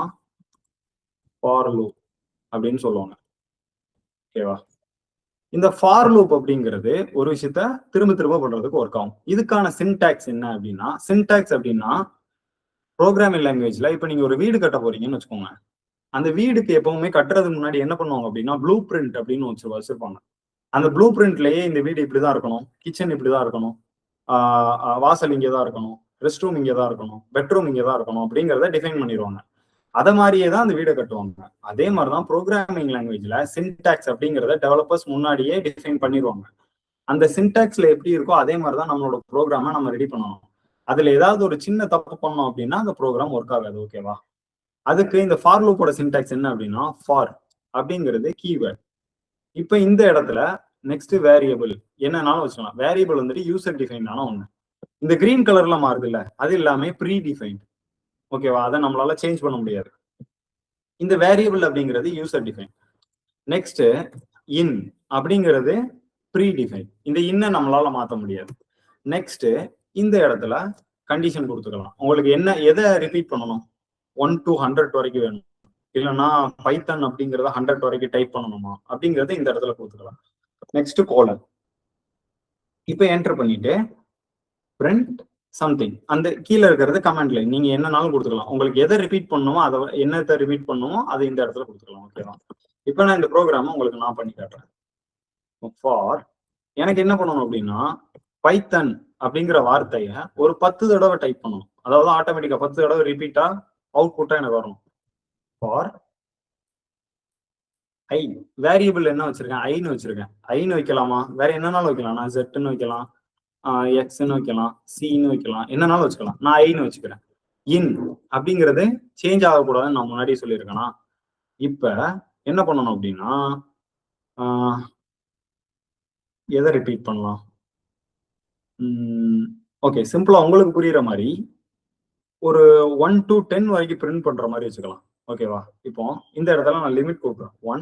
[SPEAKER 2] ஃபார் லூப் அப்படின்னு சொல்லுவாங்க. ஓகேவா? இந்த ஃபார் லூப் அப்படிங்கிறது ஒரு விஷயத்த திரும்ப திரும்ப பண்றதுக்கு ஒர்க் ஆகும். இதுக்கான சின்டாக்ஸ் என்ன அப்படின்னா, சின்டாக்ஸ் அப்படின்னா ப்ரோக்ராமிங் லாங்குவேஜ்ல இப்ப நீங்க ஒரு வீடு கட்ட போறீங்கன்னு வச்சுக்கோங்க. அந்த வீடுக்கு எப்பவுமே கட்டுறதுக்கு முன்னாடி என்ன பண்ணுவாங்க அப்படின்னா ப்ளூ பிரிண்ட் அப்படின்னு வச்சிருப்பாங்க. அந்த ப்ளூ பிரிண்ட்லயே இந்த வீடு இப்படிதான் இருக்கணும், கிச்சன் இப்படிதான் இருக்கணும், வாசல் இங்கதான் இருக்கணும், ரெஸ்ட் ரூம் இங்கதான் இருக்கணும், பெட்ரூம் இங்கதான் இருக்கணும் அப்படிங்கிறத டிஃபைன் பண்ணிடுவாங்க. அத மாதிரியே தான் அந்த வீடை கட்டுவாங்க. அதே மாதிரிதான் ப்ரோக்ராமிங் லாங்குவேஜ்ல சின்டாக்ஸ் அப்படிங்கிறத டெவலப்பர்ஸ் முன்னாடியே டிஃபைன் பண்ணிடுவாங்க. அந்த சின்டாக்ஸ்ல எப்படி இருக்கோ அதே மாதிரிதான் நம்மளோட ப்ரோக்ராமை நம்ம ரெடி பண்ணணும். அதுல ஏதாவது ஒரு சின்ன தப்பு பண்ணோம் அப்படின்னா அந்த ப்ரோக்ராம் ஒர்க் ஆகாது. ஓகேவா? அதுக்கு இந்த ஃபார் லூப்போட சின்டாக்ஸ் என்ன அப்படின்னா, ஃபார் அப்படிங்கிறது கீவேர்ட். இப்ப இந்த இடத்துல நெக்ஸ்ட் வேரியபிள் என்னன்னாலும் வச்சுக்கலாம். வேரியபிள் வந்துட்டு யூசர் டிஃபைன்டான ஒண்ணு. இந்த கிரீன் கலர்ல மாறுது இல்ல, அது எல்லாமே ப்ரீ டிஃபைன்ட். ஓகேவா? அதை நம்மளால சேஞ்ச் பண்ண முடியாது. இந்த வேரியபிள் அப்படிங்கிறது யூசர் டிஃபைன். நெக்ஸ்ட் இன் அப்படிங்கிறது ப்ரீ டிஃபைன். இந்த இன்னை நம்மளால மாற்ற முடியாது. நெக்ஸ்ட் இந்த இடத்துல கண்டிஷன் கொடுத்துக்கலாம். உங்களுக்கு எதை ரிப்பீட் பண்ணணும்? 1 to 100 வரைக்கும் வேணும், இல்லைன்னா பைத்தன் அப்படிங்கிறத 100 வரைக்கும் டைப் பண்ணணுமா அப்படிங்கறத இந்த இடத்துல கொடுத்துக்கலாம். Next colon. இப்ப என்டர் பண்ணிட்டு பிரிண்ட் சம்திங், அந்த கீழே இருக்கிறது கமெண்ட் லைன். நீங்க என்னன்னாலும் கொடுத்துக்கலாம். உங்களுக்கு எதை ரிப்பீட் பண்ணணுமோ அதை என்னத்தை ரிப்பீட் பண்ணுமோ அதை இந்த இடத்துல கொடுத்துக்கலாம். ஓகேவா? இப்ப நான் இந்த ப்ரோக்ராம் உங்களுக்கு நான் பண்ணி காட்டுறேன். ஃபார் எனக்கு என்ன பண்ணணும் அப்படின்னா, பைத்தன் அப்படிங்கிற வார்த்தைய ஒரு 10 தடவை டைப் பண்ணணும். அதாவது ஆட்டோமேட்டிக்கா 10 தடவை ரிப்பீட்டா அவுட்புட்டா எனக்கு வரணும். ஃபார் ஐ வேரியபிள் என்ன வச்சிருக்கேன்? ஐன்னு வச்சிருக்கேன். ஐன்னு வைக்கலாமா? வேற என்னன்னாலும் வைக்கலாம். நான் ஜெட்னு வைக்கலாம், எக்ஸ்ன்னு வைக்கலாம், சின்னு வைக்கலாம், என்னன்னாலும் வச்சுக்கலாம். நான் ஐன்னு வச்சுக்கிறேன். இன் அப்படிங்கிறது சேஞ்ச் ஆகக்கூடாதுன்னு நான் முன்னாடியே சொல்லியிருக்கேனா? இப்ப என்ன பண்ணணும் அப்படின்னா, எதை ரிப்பீட் பண்ணலாம்? ஓகே, சிம்பிளா உங்களுக்கு புரியுற மாதிரி ஒரு 1 to 10 வரைக்கும் பிரிண்ட் பண்ற மாதிரி வச்சுக்கலாம். ஓகேவா? இப்போ இந்த இடத்துல நான் லிமிட் கொடுக்குறேன். 1,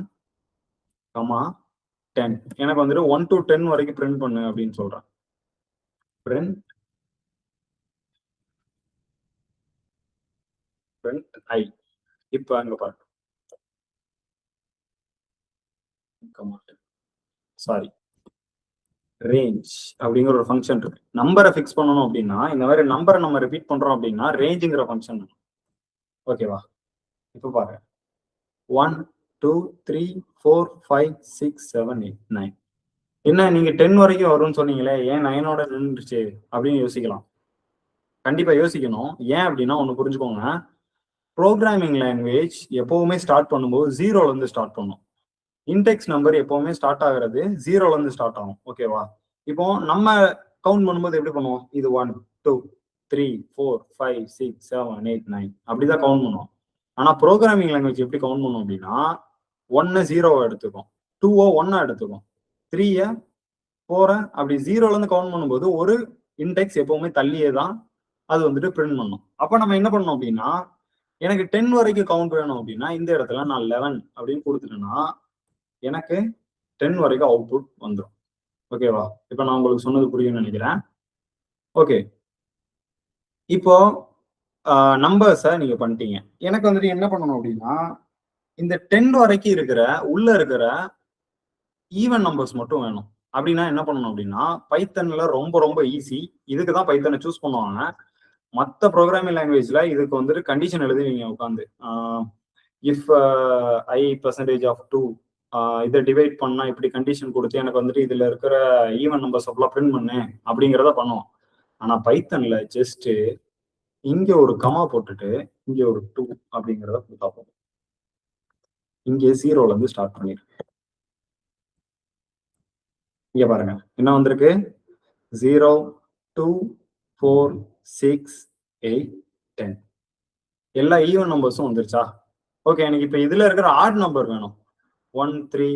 [SPEAKER 2] 10. எனக்கு வந்துட்டு 1 to 10 வரைக்கும் பிரிண்ட் பண்ணு அப்படின்னு சொல்றேன். பிரிண்ட் ஐ. இப்ப அங்க பாருங்க, சாரி, ரேஞ்ச் அப்படிங்கிற ஒரு ஃபங்க்ஷன் இருக்கு. நம்பரை ஃபிக்ஸ் பண்ணணும் அப்படின்னா இந்த மாதிரி நம்பரை நம்ம ரிப்பீட் பண்றோம் அப்படின்னா ரேஞ்சுங்கிற ஃபங்க்ஷன். ஓகேவா? இப்ப பாருங்க, 1, 2, 3, 4, 5, 6, 7, 8, 9. என்ன நீங்க 10 வரைக்கும் வரும்னு சொன்னீங்களே, ஏன் 9ஓட நின்றுச்சு அப்படின்னு யோசிக்கலாம். கண்டிப்பா யோசிக்கணும். ஏன் அப்படின்னா ஒண்ணு புரிஞ்சுக்கோங்க, ப்ரோக்ராமிங் லாங்குவேஜ் எப்பவுமே ஸ்டார்ட் பண்ணும்போது 0ல இருந்து ஸ்டார்ட் பண்ணும். இன்டெக்ஸ் நம்பர் எப்பவுமே ஸ்டார்ட் ஆகுறது 0ல இருந்து ஸ்டார்ட் ஆகும். ஓகேவா? இப்போ நம்ம கவுண்ட் பண்ணும்போது எப்படி பண்ணுவோம்? இது 1, 2, 3, 4, 5, 6, 7, 8, 9 அப்படிதான் கவுண்ட் பண்ணுவோம். ஆனா ப்ரோக்ராமிங் லாங்குவேஜ் எப்படி கவுண்ட் பண்ணும் அப்படின்னா 1 0 எடுத்துக்கும், 2 1 எடுத்துக்கும், 3 4 அப்படி 0ல இருந்து கவுண்ட் பண்ணும்போது ஒரு இன்டெக்ஸ் எப்பவுமே தள்ளியே தான் அது வந்துட்டு பிரிண்ட் பண்ணும். அப்ப நம்ம என்ன பண்ணணும் அப்படின்னா, எனக்கு 10 வரைக்கும் கவுண்ட் வேணும் அப்படின்னா இந்த இடத்துல நான் 11 அப்படின்னு கொடுத்துட்டேன்னா எனக்கு 10 வரைக்கும் அவுட்புட் வந்துடும். ஓகேவா? இப்ப நான் உங்களுக்கு சொன்னது புரியும்னு நினைக்கிறேன். ஓகே, இப்போ நம்பர்ஸை நீங்க பண்ணிட்டீங்க. எனக்கு வந்துட்டு என்ன பண்ணணும் அப்படின்னா, இந்த 10 வரைக்கும் உள்ள இருக்கிற ஈவன் நம்பர்ஸ் மட்டும் வேணும். அப்படின்னா என்ன பண்ணணும் அப்படின்னா, பைத்தன்ல ரொம்ப ரொம்ப ஈஸி. இதுக்கு தான் பைத்தனை சூஸ் பண்ணுவாங்க. மற்ற ப்ரோக்ராமிங் லாங்குவேஜ்ல இதுக்கு வந்துட்டு கண்டிஷன் எழுதுவீங்க உட்காந்து. இஃப் I percentage of 2 இதை டிவைட் பண்ணா இப்படி கண்டிஷன் கொடுத்து எனக்கு வந்துட்டு இதுல இருக்கிற ஈவன் நம்பர்ஸ் எல்லாம் பிரிண்ட் பண்ணு அப்படிங்கிறத பண்ணுவோம். ஆனா பைத்தன்ல ஜஸ்ட் இங்க ஒரு கமா போட்டுட்டு இங்க ஒரு 2 அப்படிங்கிறத கொடுத்தா போதும். இங்கே 0ல இருந்து ஸ்டார்ட் பண்ணிருக்கு. இங்க பாருங்க என்ன வந்திருக்கு, 0 2 4 6 8 10 எல்லா ஈவன் நம்பர்ஸும் வந்துருச்சா? ஓகே, எனக்கு இப்ப இதுல இருக்கிற ஆட் நம்பர் வேணும். 1 3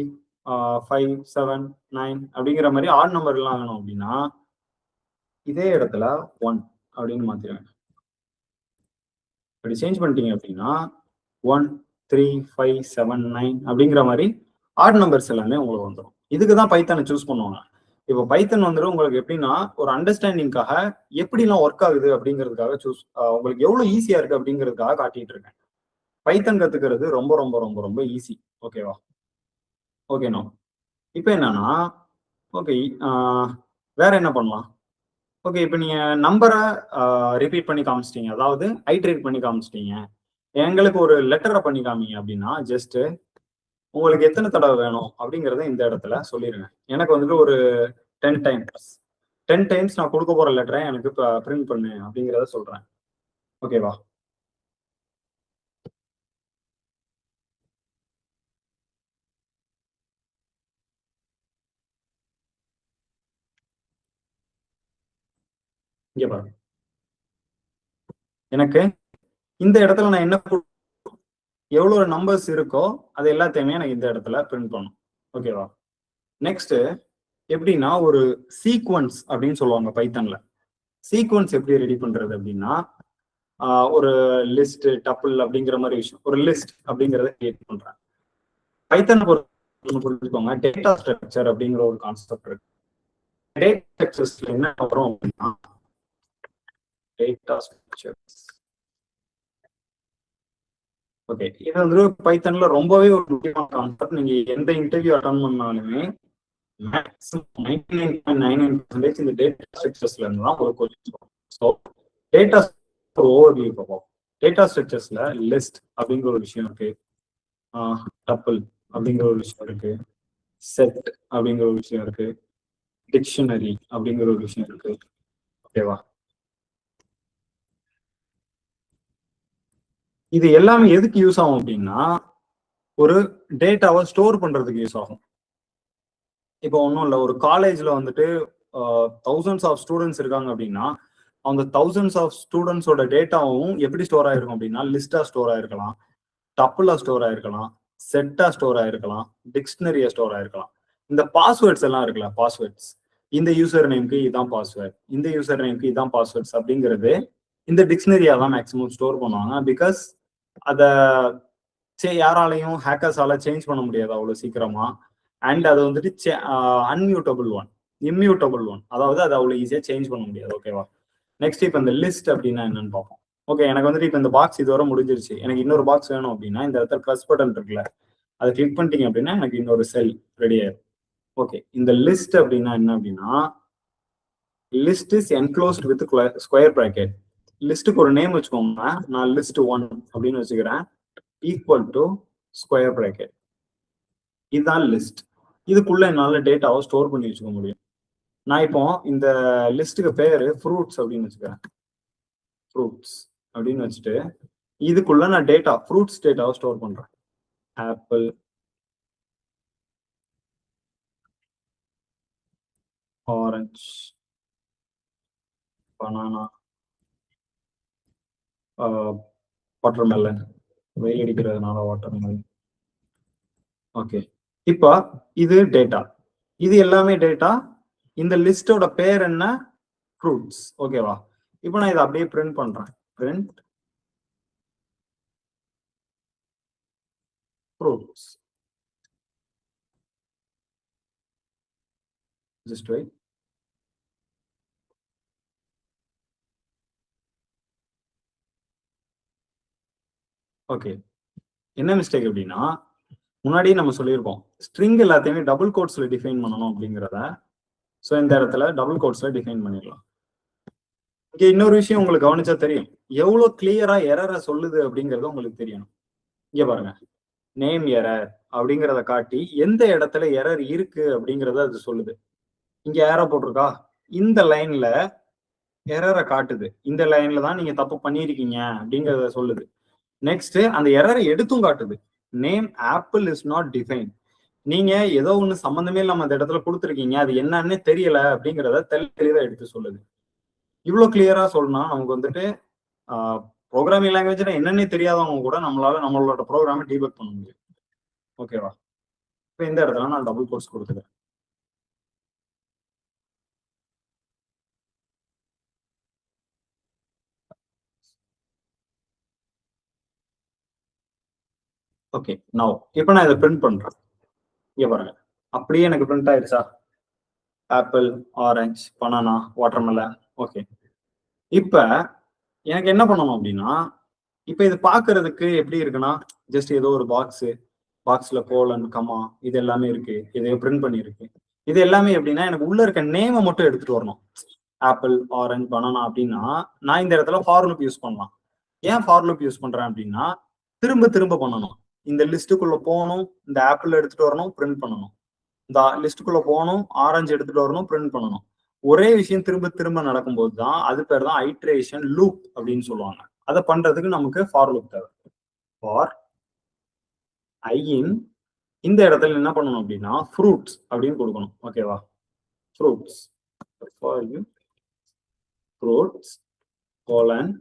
[SPEAKER 2] 5 7 9 அப்படிங்கிற மாதிரி ஆட் நம்பர் எல்லாம் வேணும் அப்படின்னா இதே இடத்துல 1 அப்படின்னு மாத்திருங்க. அப்படி சேஞ்ச் பண்ணிட்டீங்க அப்படின்னா 1 3 5 7 9 அப்படிங்கிற மாதிரி ஆட் நம்பர்ஸ் எல்லாமே உங்களுக்கு வந்துடும். இதுக்கு தான் பைத்தானை சூஸ் பண்ணுவாங்க. இப்போ பைத்தன் வந்துடும் உங்களுக்கு எப்படின்னா ஒரு அண்டர்ஸ்டாண்டிங்காக எப்படிலாம் ஒர்க் ஆகுது அப்படிங்கிறதுக்காக உங்களுக்கு எவ்வளவு ஈஸியா இருக்கு அப்படிங்கிறதுக்காக காட்டிட்டு இருக்கேன். பைத்தன் கத்துக்கிறது ரொம்ப ரொம்ப ரொம்ப ரொம்ப ஈஸி. ஓகேவா? ஓகேண்ணா. இப்போ என்னன்னா ஓகே, வேற என்ன பண்ணலாம்? ஓகே, இப்போ நீங்க நம்பரை ரிப்பீட் பண்ணி காமிச்சிட்டீங்க, அதாவது ஐட்ரேட் பண்ணி காமிச்சிட்டீங்க. எங்களுக்கு ஒரு லெட்டரை பண்ணி காமிங்க அப்படின்னா ஜஸ்ட் உங்களுக்கு எத்தனை தடவை வேணும் அப்படிங்கிறத இந்த இடத்துல சொல்லிடுங்க. எனக்கு வந்துட்டு ஒரு 10 டைம்ஸ் நான் கொடுக்க போற லெட்டரை எனக்கு பிரிண்ட் பண்ணு அப்படிங்கிறத சொல்றேன். ஓகேவா? இங்க பாருங்க, எனக்கு இந்த இடத்துல நான் என்ன எவ்வளவு நம்பர்ஸ் இருக்கோ அது எல்லாத்தையுமே எனக்கு இந்த இடத்துல பிரிண்ட் பண்ணும். ஓகேவா? நெக்ஸ்ட் எப்படின்னா ஒரு சீக்வன்ஸ் அப்படின்னு சொல்லுவாங்க பைத்தன்ல. சீக்வன்ஸ் எப்படி ரெடி பண்றது அப்படின்னா ஒரு லிஸ்ட் டப்பிள் அப்படிங்கிற மாதிரி விஷயம், ஒரு லிஸ்ட் அப்படிங்கிறத கிரியேட் பண்றேன். பைத்தன் புரிஞ்சுக்கோங்க, டேட்டா ஸ்ட்ரக்சர் அப்படிங்கிற ஒரு கான்செப்ட் இருக்கு. டேட்டா ஸ்ட்ரக்சர்ஸ்ல என்ன வரும் அப்படின்னா டேட்டா ஸ்ட்ரக்சர்ஸ். ஓகே, இது வந்து பைத்தன்ல ரொம்பவே ஒரு முக்கியமான கான்செப்ட். நீங்க எந்த இன்டர்வியூ அட்டன் பண்ணாலுமே மேக்ஸிமம் 99.99% இந்த டேட்டா ஸ்ட்ரக்சர்ஸ்ல இருந்து தான் ஒரு கொஸ்டின் வரும். ஸோ டேட்டா ஓவர்வியூ பார்ப்போம். டேட்டா ஸ்ட்ரக்சர்ஸ்ல லிஸ்ட் அப்படிங்கிற ஒரு விஷயம் இருக்கு, டப்பிள் அப்படிங்கிற ஒரு விஷயம் இருக்கு, செட் அப்படிங்கிற ஒரு விஷயம் இருக்கு, டிக்ஷனரி அப்படிங்கிற ஒரு விஷயம் இருக்கு. ஓகேவா? இது எல்லாமே எதுக்கு யூஸ் ஆகும் அப்படின்னா ஒரு டேட்டாவை ஸ்டோர் பண்றதுக்கு யூஸ் ஆகும். இப்போ ஒன்றும் இல்லை, ஒரு காலேஜ்ல வந்துட்டு thousands ஆஃப் ஸ்டூடெண்ட்ஸ் இருக்காங்க அப்படின்னா அந்த thousands ஆஃப் ஸ்டூடெண்ட்ஸோட டேட்டாவும் எப்படி ஸ்டோர் ஆயிருக்கும் அப்படின்னா லிஸ்டா ஸ்டோர் ஆயிருக்கலாம், டப்புலா ஸ்டோர் ஆயிருக்கலாம், செட்டா ஸ்டோர் ஆயிருக்கலாம், டிக்ஷனரியா ஸ்டோர் ஆயிருக்கலாம். இந்த பாஸ்வேர்ட்ஸ் எல்லாம் இருக்குல்ல, பாஸ்வேர்ட்ஸ், இந்த யூசர் நேம்க்கு இதுதான் பாஸ்வேர்ட், இந்த யூசர் நேம்க்கு இதுதான் பாஸ்வேர்ட்ஸ் அப்படிங்கிறது இந்த டிக்ஷனரியா தான் மேக்ஸிமம் ஸ்டோர் பண்ணுவாங்க. பிகாஸ் அதை யாராலையும் ஹேக்கர்ஸால சேஞ்ச் பண்ண முடியாது அவ்வளவு சீக்கிரமா. அண்ட் அது வந்துட்டு அன்மியூட்டபிள் ஒன், இம்மியூட்டபிள் ஒன், அதாவது அது அவ்வளவு ஈஸியா சேஞ்ச் பண்ண முடியாது. ஓகேவா? நெக்ஸ்ட் இப்போ இந்த லிஸ்ட் அப்படின்னா என்னன்னு பார்ப்போம். ஓகே, எனக்கு வந்துட்டு இப்போ இந்த பாக்ஸ் இதுவரை முடிஞ்சிருச்சு. எனக்கு இன்னொரு பாக்ஸ் வேணும் அப்படின்னா இந்த இடத்துல ப்ளஸ் பட்டன் இருக்குல்ல, அதை கிளிக் பண்ணிட்டீங்க அப்படின்னா எனக்கு இன்னொரு செல் ரெடி ஆயிடும். ஓகே, இந்த லிஸ்ட் அப்படின்னா என்ன அப்படின்னா list is enclosed with square bracket. லிஸ்ட்டுக்கு ஒரு நேம் வச்சுக்கோங்க, நான் லிஸ்ட் 1 அப்படின்னு வச்சுக்கிறேன், ஈக்குவல் டு ஸ்கொயர் பிராக்கெட். இதுதான் லிஸ்ட். இதுக்குள்ள என்னால டேட்டாவை ஸ்டோர் பண்ணி வச்சுக்க முடியும். நான் இப்போ இந்த லிஸ்ட்டுக்கு பேரு ஃப்ரூட்ஸ் அப்படின்னு வச்சுக்கிறேன், ஃப்ரூட்ஸ் அப்படின்னு வச்சுட்டு இதுக்குள்ள நான் டேட்டா ஃப்ரூட்ஸ் டேட்டாவை ஸ்டோர் பண்றேன். ஆப்பிள், ஆரஞ்சு, பனானா, வாட்டர்மெலன், வெயில் அடிக்கிறதுனால வாட்டர்மெலன். ஓகே, இப்போ இது டேட்டா, இது எல்லாமே டேட்டா. இந்த லிஸ்டோட பேர் என்ன? ஃப்ரூட்ஸ். ஓகேவா? இப்போ நான் இதை அப்படியே பிரிண்ட் பண்றேன், print fruits. Just wait. Okay, என்ன மிஸ்டேக் அப்படின்னா முன்னாடியே நம்ம சொல்லியிருப்போம் ஸ்ட்ரிங் எல்லாத்தையுமே டபுள் கோட்ஸ்ல டிஃபைன் பண்ணணும் அப்படிங்கிறத. ஸோ இந்த இடத்துல டபுள் கோட்ஸ்ல டிஃபைன் பண்ணிடலாம். இங்க இன்னொரு விஷயம் உங்களுக்கு கவனிச்சா தெரியும், எவ்வளவு கிளியரா எரரை சொல்லுது அப்படிங்கிறது உங்களுக்கு தெரியணும். இங்க பாருங்க, நேம் எரர் அப்படிங்கிறத காட்டி எந்த இடத்துல எரர் இருக்கு அப்படிங்கறத அது சொல்லுது. இங்க ஏரோ போட்டிருக்கா, இந்த லைன்ல எரரை காட்டுது. இந்த லைன்ல தான் நீங்க தப்பு பண்ணியிருக்கீங்க அப்படிங்கறத சொல்லுது. நெக்ஸ்ட் அந்த எரரை எடுத்தும் காட்டுது. Name apple is not define. நீங்க ஏதோ ஒண்ணு சம்பந்தமே இல்லாம அந்த இடத்துல கொடுத்துருக்கீங்க, அது என்னன்னு தெரியல அப்படிங்கறத தெளிவா எடுத்து சொல்லுது. இவ்வளவு கிளியரா சொல்லணும்னா நமக்கு வந்துட்டு ப்ரோக்ராமிங் லாங்குவேஜ்னா என்னன்னே தெரியாதவங்க கூட நம்மளோட ப்ரோக்ராமை டீபக் பண்ண முடியும். ஓகேவா? இப்போ இந்த இடத்துல நான் டபுள் கோர்ஸ் கொடுத்துக்கிறேன். ஓகே, நவ் இப்போ நான் இதை பிரிண்ட் பண்றேன். இங்க பாருங்க, அப்படியே எனக்கு பிரிண்ட் ஆயிடுச்சா? Apple, orange, banana, watermelon. Okay, இப்ப எனக்கு என்ன பண்ணணும் அப்படின்னா, இப்ப இது பாக்குறதுக்கு எப்படி இருக்குன்னா, ஜஸ்ட் ஏதோ ஒரு பாக்ஸ்ல கோலன், கமா இது எல்லாமே இருக்கு, இதையோ பிரிண்ட் பண்ணிருக்கு. இது எல்லாமே எப்படின்னா எனக்கு உள்ள இருக்க நேமை மட்டும் எடுத்துட்டு வரணும். ஆப்பிள், ஆரஞ்சு, பனானா அப்படின்னா நான் இந்த இடத்துல ஃபார் லூப் யூஸ் பண்ணலாம். ஏன் ஃபார் லூப் யூஸ் பண்றேன் அப்படின்னா, திரும்ப திரும்ப பண்ணணும். இந்த லிஸ்ட்டுக்குள்ள போகணும், இந்த ஆப்பிள் எடுத்துட்டு வரணும், பிரிண்ட் பண்ணணும். இந்த லிஸ்ட்டுக்குள்ள போகணும், ஆரஞ்சு எடுத்துட்டு வரணும், பிரிண்ட் பண்ணணும். ஒரே விஷயம் திரும்ப திரும்ப நடக்கும்போது தான் அது பேர் தான் ஐட்ரேஷன் லூப் அப்படின்னு சொல்லுவாங்க. அதை பண்றதுக்கு நமக்கு ஃபார் லூப் தேவை. ஃபார் ஐயின் இந்த இடத்துல என்ன பண்ணணும் அப்படின்னா ஃப்ரூட்ஸ் அப்படின்னு கொடுக்கணும். ஓகேவா? ஃப்ரூட்ஸ் ஃப்ரூட்ஸ் கோலன்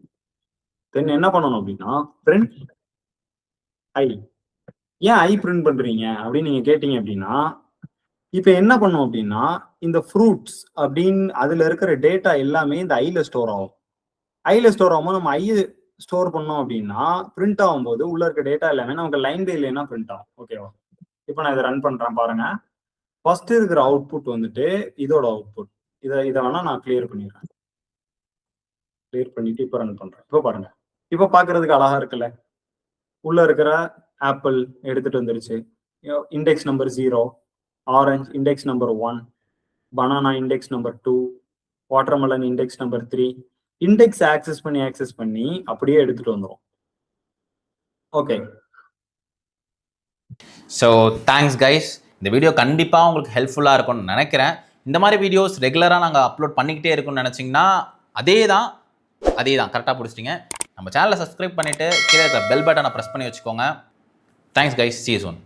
[SPEAKER 2] தென் என்ன பண்ணணும் அப்படின்னா பிரிண்ட் ஐ. ஏன் ஐ பிரிண்ட் பண்றீங்க அப்படின்னு நீங்க கேட்டீங்க அப்படின்னா, இப்ப என்ன பண்ணும் அப்படின்னா இந்த ஃப்ரூட்ஸ் அப்படின்னு அதுல இருக்கிற டேட்டா எல்லாமே இந்த ஐல ஸ்டோர் ஆகும். ஐல ஸ்டோர் ஆகும்போது நம்ம ஐ ஸ்டோர் பண்ணோம் அப்படின்னா பிரிண்ட் ஆகும்போது உள்ள இருக்க டேட்டா எல்லாமே நமக்கு லைன் பை லைனா பிரிண்ட் ஆகும். ஓகேவா? இப்போ நான் இதை ரன் பண்றேன் பாருங்க. ஃபர்ஸ்ட் இருக்கிற அவுட்புட் வந்துட்டு இதோட அவுட்புட். இதை வேணா நான் கிளியர் பண்ணிடுறேன். கிளியர் பண்ணிட்டு இப்போ ரன் பண்றேன். இப்போ பாருங்க, இப்போ பாக்குறதுக்கு அழகா இருக்குல்ல? உள்ள இருக்கிற ஆப்பிள் எடுத்துட்டு வந்துருச்சு. Index number 0, orange index number 1, banana index number 2, watermelon index number 3. Index access பண்ணி அப்படியே எடுத்துட்டு வந்துடும். Okay,
[SPEAKER 1] so thanks guys. இந்த வீடியோ கண்டிப்பாக உங்களுக்கு ஹெல்ப்ஃபுல்லாக இருக்கும்னு நினைக்கிறேன். இந்த மாதிரி வீடியோஸ் ரெகுலராக நாங்கள் அப்லோட் பண்ணிக்கிட்டே இருக்கோம்னு நினச்சிங்கன்னா அதே தான் கரெக்டாக பிடிச்சிட்டிங்க. நம்ம சேனலை சப்ஸ்கிரைப் பண்ணிவிட்டு கீழே இருக்கிற பெல் பட்டனை ப்ரெஸ் பண்ணி வச்சுக்கோங்க. Thanks guys, see you soon.